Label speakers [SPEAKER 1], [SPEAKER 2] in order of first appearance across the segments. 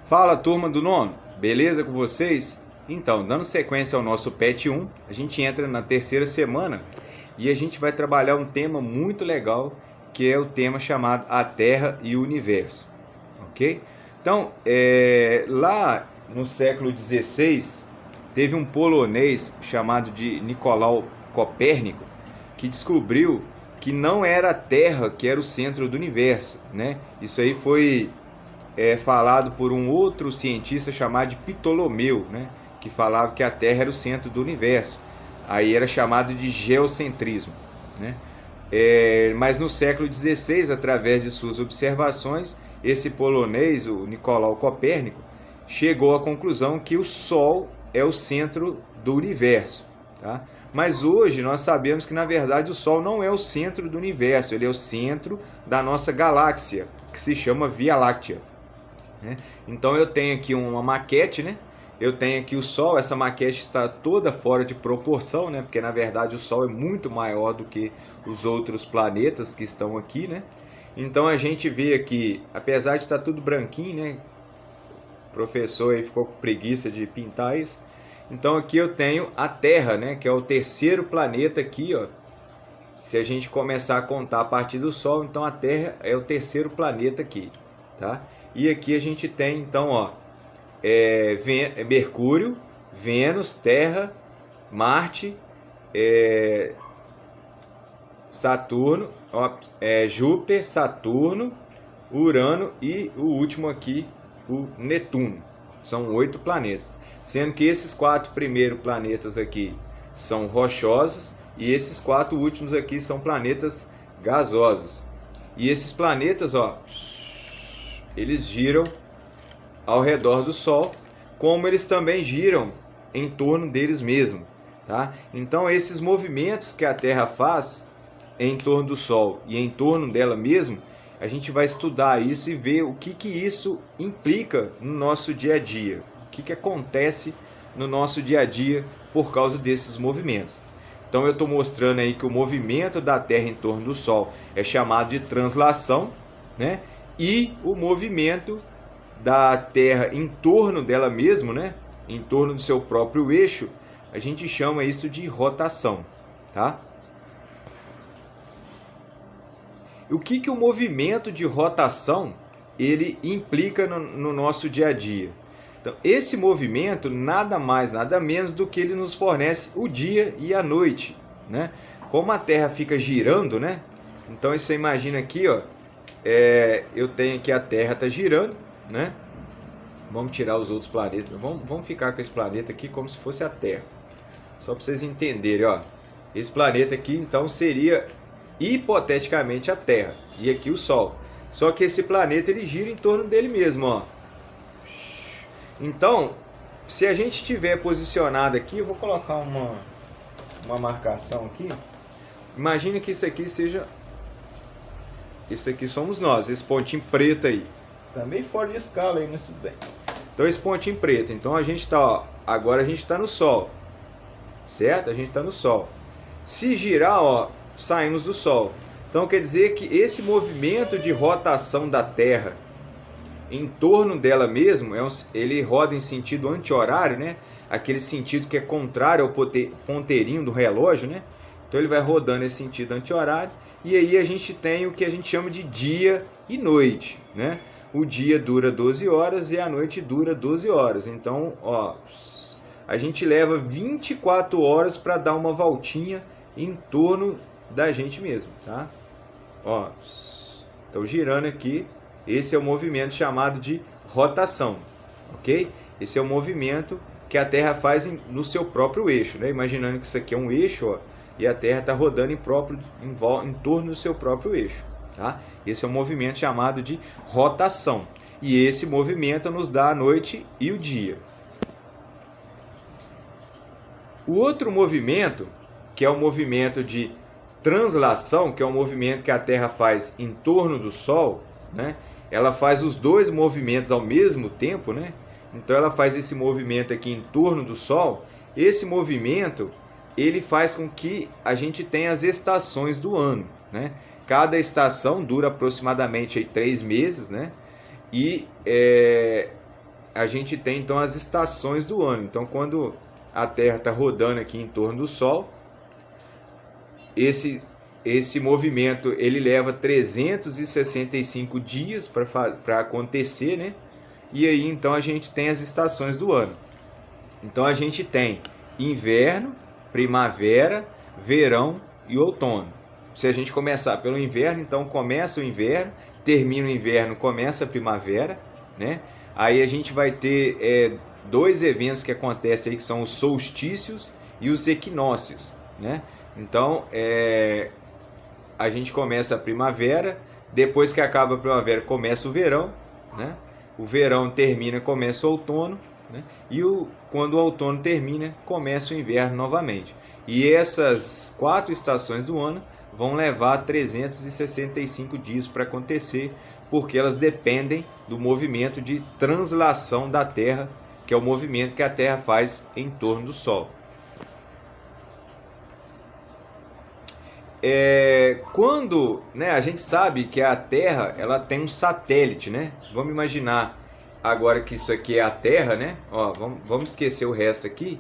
[SPEAKER 1] Fala, turma do nono, beleza com vocês? Então, dando sequência ao nosso PET 1, a gente entra na terceira semana e a gente vai trabalhar um tema muito legal, que é o tema chamado A Terra e o Universo, ok? Então, lá no século XVI, teve um polonês chamado de Nicolau Copérnico que descobriu que não era a Terra que era o centro do universo, né? Isso aí foi falado por um outro cientista chamado de Ptolomeu, né, que falava que a Terra era o centro do universo. Aí era chamado de geocentrismo, né? Mas no século XVI, através de suas observações, esse polonês, o Nicolau Copérnico, chegou à conclusão que o Sol é o centro do universo. Tá? Mas hoje nós sabemos que na verdade o Sol não é o centro do universo, ele é o centro da nossa galáxia, que se chama Via Láctea. Né? Então eu tenho aqui uma maquete, né? Eu tenho aqui o Sol, essa maquete está toda fora de proporção, né? Porque na verdade o Sol é muito maior do que os outros planetas que estão aqui, né? Então a gente vê aqui, apesar de estar tudo branquinho, né? O professor aí ficou com preguiça de pintar isso. Então aqui eu tenho a Terra, né? Que é o terceiro planeta aqui, ó. Se a gente começar a contar a partir do Sol, então a Terra é o terceiro planeta aqui, tá? E aqui a gente tem, então, ó, Mercúrio, Vênus, Terra, Marte, Saturno, ó, Júpiter, Saturno, Urano e o último aqui, o Netuno. São 8 planetas. Sendo que esses 4 primeiros planetas aqui são rochosos e esses 4 últimos aqui são planetas gasosos. E esses planetas, ó, eles giram ao redor do Sol, como eles também giram em torno deles mesmos. Tá? Então esses movimentos que a Terra faz em torno do Sol e em torno dela mesmo, a gente vai estudar isso e ver o que isso implica no nosso dia a dia. O que acontece no nosso dia a dia por causa desses movimentos. Então eu estou mostrando aí que o movimento da Terra em torno do Sol é chamado de translação, né? E o movimento da Terra em torno dela mesma, né? Em torno do seu próprio eixo, a gente chama isso de rotação, tá? O que o movimento de rotação ele implica no nosso dia a dia? Então, esse movimento nada mais, nada menos do que ele nos fornece o dia e a noite, né? Como a Terra fica girando, né? Então você imagina aqui, ó, eu tenho aqui a Terra está girando, né? Vamos tirar os outros planetas, vamos ficar com esse planeta aqui como se fosse a Terra, só para vocês entenderem, ó. Esse planeta aqui então seria hipoteticamente a Terra e aqui o Sol. Só que esse planeta ele gira em torno dele mesmo, ó. Então, se a gente estiver posicionado aqui, eu vou colocar uma marcação aqui. Imagine que isso aqui seja, isso aqui somos nós, esse pontinho preto aí. Tá meio fora de escala aí, mas tudo bem. Então esse pontinho preto. Então a gente está, ó, agora a gente está no Sol, certo? A gente está no Sol. Se girar, ó, saímos do Sol. Então quer dizer que esse movimento de rotação da Terra em torno dela mesmo, ele roda em sentido anti-horário, né? Aquele sentido que é contrário ao ponteirinho do relógio, né? Então ele vai rodando esse sentido anti-horário e aí a gente tem o que a gente chama de dia e noite, né? O dia dura 12 horas e a noite dura 12 horas. Então, ó, a gente leva 24 horas para dar uma voltinha em torno da gente mesmo, tá? Ó, então girando aqui, esse é o movimento chamado de rotação, ok? Esse é o movimento que a Terra faz no seu próprio eixo, né? Imaginando que isso aqui é um eixo, ó, e a Terra está rodando em torno do seu próprio eixo, tá? Esse é um movimento chamado de rotação. E esse movimento nos dá a noite e o dia. O outro movimento, que é o movimento de translação, que é o movimento que a Terra faz em torno do Sol, né? Ela faz os dois movimentos ao mesmo tempo, né? Então ela faz esse movimento aqui em torno do Sol. Esse movimento ele faz com que a gente tenha as estações do ano, né? Cada estação dura aproximadamente aí 3 meses, né? E a gente tem então as estações do ano. Então, quando a Terra está rodando aqui em torno do Sol, esse movimento ele leva 365 dias para acontecer, né? E aí então a gente tem as estações do ano. Então a gente tem inverno, primavera, verão e outono. Se a gente começar pelo inverno, então começa o inverno, termina o inverno, começa a primavera, né? Aí a gente vai ter dois eventos que acontecem aí, que são os solstícios e os equinócios, né? Então a gente começa a primavera, depois que acaba a primavera começa o verão, né? O verão termina, começa o outono, né? E quando o outono termina, começa o inverno novamente. E essas 4 estações do ano vão levar 365 dias para acontecer, porque elas dependem do movimento de translação da Terra, que é o movimento que a Terra faz em torno do Sol. Quando, né, a gente sabe que a Terra ela tem um satélite, né? Vamos imaginar agora que isso aqui é a Terra, né? Ó, vamos esquecer o resto aqui.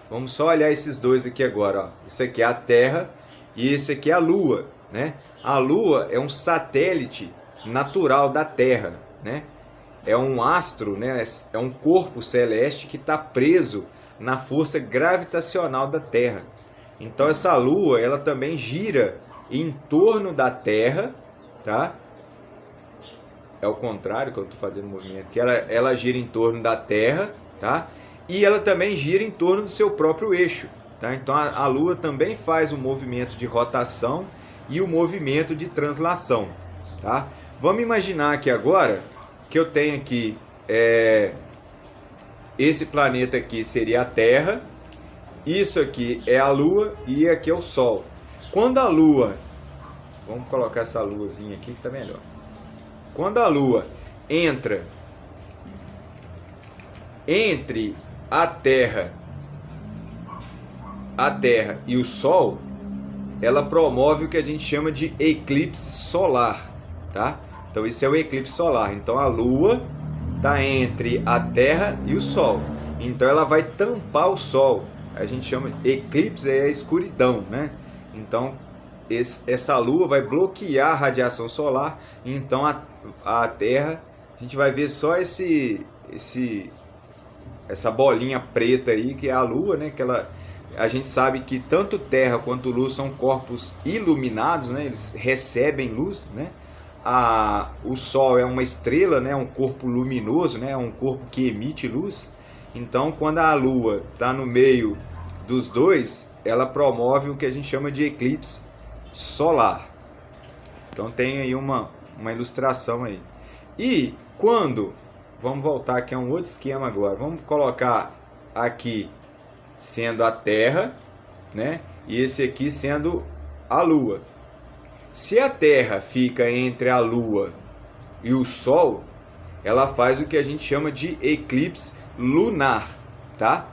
[SPEAKER 1] Vamos só olhar esses dois aqui agora. Ó. Isso aqui é a Terra e esse aqui é a Lua, né? A Lua é um satélite natural da Terra, né? É um astro, né? É um corpo celeste que está preso na força gravitacional da Terra. Então essa Lua, ela também gira em torno da Terra, tá? É o contrário que eu estou fazendo o movimento, que ela gira em torno da Terra, tá? E ela também gira em torno do seu próprio eixo, tá? Então a Lua também faz o movimento de rotação e o movimento de translação, tá? Vamos imaginar aqui agora que eu tenho aqui esse planeta aqui seria a Terra. Isso aqui é a Lua e aqui é o Sol. Quando a Lua... Vamos colocar essa luazinha aqui que está melhor. Quando a Lua entra entre a Terra e o Sol, ela promove o que a gente chama de eclipse solar, tá? Então isso é o eclipse solar. Então a Lua está entre a Terra e o Sol. Então ela vai tampar o Sol. A gente chama de eclipse, é a escuridão, né? Então essa Lua vai bloquear a radiação solar. Então a Terra, a gente vai ver só essa bolinha preta aí que é a Lua, né? Que a gente sabe que tanto Terra quanto Lua são corpos iluminados, né? Eles recebem luz, né? O Sol é uma estrela, né? Um corpo luminoso, né? Um corpo que emite luz. Então, quando a Lua está no meio dos dois, ela promove o que a gente chama de eclipse solar. Então, tem aí uma ilustração aí. E quando... Vamos voltar aqui a um outro esquema agora. Vamos colocar aqui sendo a Terra, né? E esse aqui sendo a Lua. Se a Terra fica entre a Lua e o Sol, ela faz o que a gente chama de eclipse lunar, tá?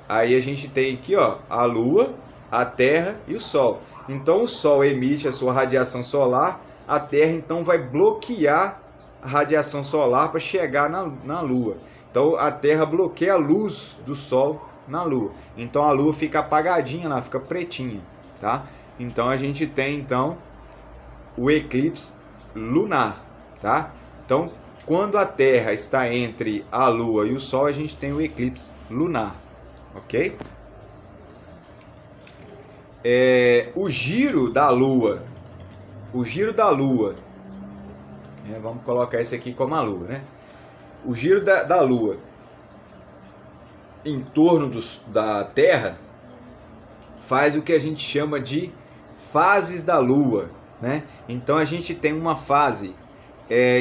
[SPEAKER 1] Aí a gente tem aqui, ó, a Lua, a Terra e o Sol. Então o Sol emite a sua radiação solar, a Terra então vai bloquear a radiação solar para chegar na Lua. Então a Terra bloqueia a luz do Sol na Lua. Então a Lua fica apagadinha lá, fica pretinha, tá? Então a gente tem então o eclipse lunar, tá? Então quando a Terra está entre a Lua e o Sol, a gente tem o eclipse lunar, ok? O giro da Lua, vamos colocar esse aqui como a Lua, né? O giro da Lua em torno da Terra faz o que a gente chama de fases da Lua, né? Então a gente tem uma fase,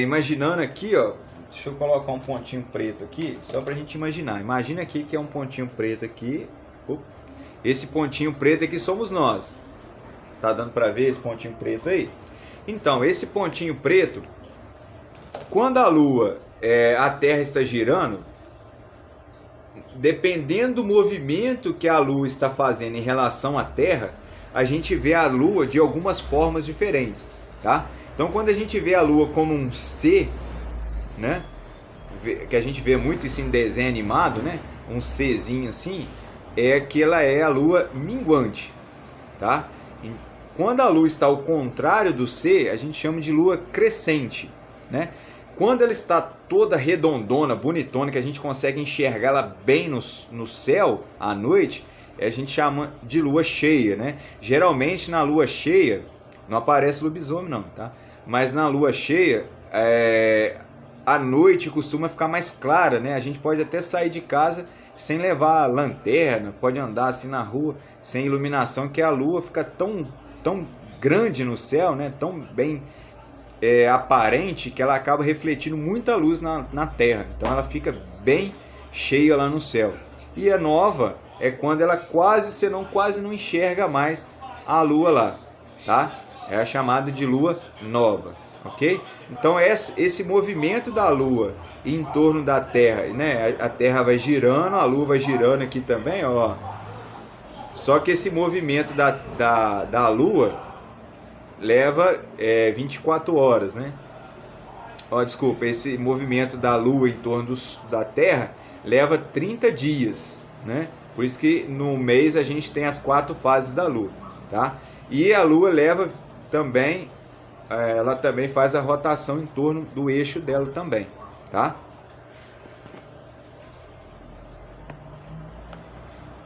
[SPEAKER 1] imaginando aqui, ó, deixa eu colocar um pontinho preto aqui, só para a gente imaginar. Imagina aqui que é um pontinho preto aqui. Esse pontinho preto aqui somos nós. Tá dando para ver esse pontinho preto aí? Então, esse pontinho preto, quando a Lua, a Terra está girando, dependendo do movimento que a Lua está fazendo em relação à Terra, a gente vê a Lua de algumas formas diferentes, tá? Então, quando a gente vê a Lua como um C, né? que a gente vê muito isso em desenho animado, né? Um Czinho assim, é que ela é a lua minguante, tá? Quando a lua está ao contrário do C, a gente chama de lua crescente, né? Quando ela está toda redondona, bonitona, que a gente consegue enxergar ela bem no céu à noite, a gente chama de lua cheia, né? Geralmente na lua cheia, não aparece lobisomem não, tá? Mas na lua cheia, a noite costuma ficar mais clara, né? A gente pode até sair de casa sem levar lanterna, pode andar assim na rua sem iluminação, que a lua fica tão grande no céu, né? Tão bem aparente, que ela acaba refletindo muita luz na Terra. Então ela fica bem cheia lá no céu. E a nova é quando ela quase não enxerga mais a lua lá, tá? É a chamada de lua nova, ok? Então esse movimento da lua em torno da Terra, né? A Terra vai girando, a lua vai girando aqui também, ó. Só que esse movimento da lua leva 24 horas, né? Ó, desculpa, esse movimento da lua em torno da Terra leva 30 dias, né? Por isso que no mês a gente tem as 4 fases da lua, tá? E a lua leva também, ela também faz a rotação em torno do eixo dela também, tá?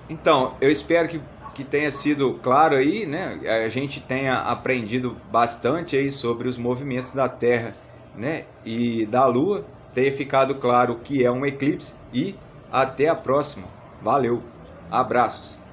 [SPEAKER 1] Então, eu espero que tenha sido claro aí, né? A gente tenha aprendido bastante aí sobre os movimentos da Terra, né? E da Lua, tenha ficado claro o que é um eclipse e até a próxima. Valeu, abraços.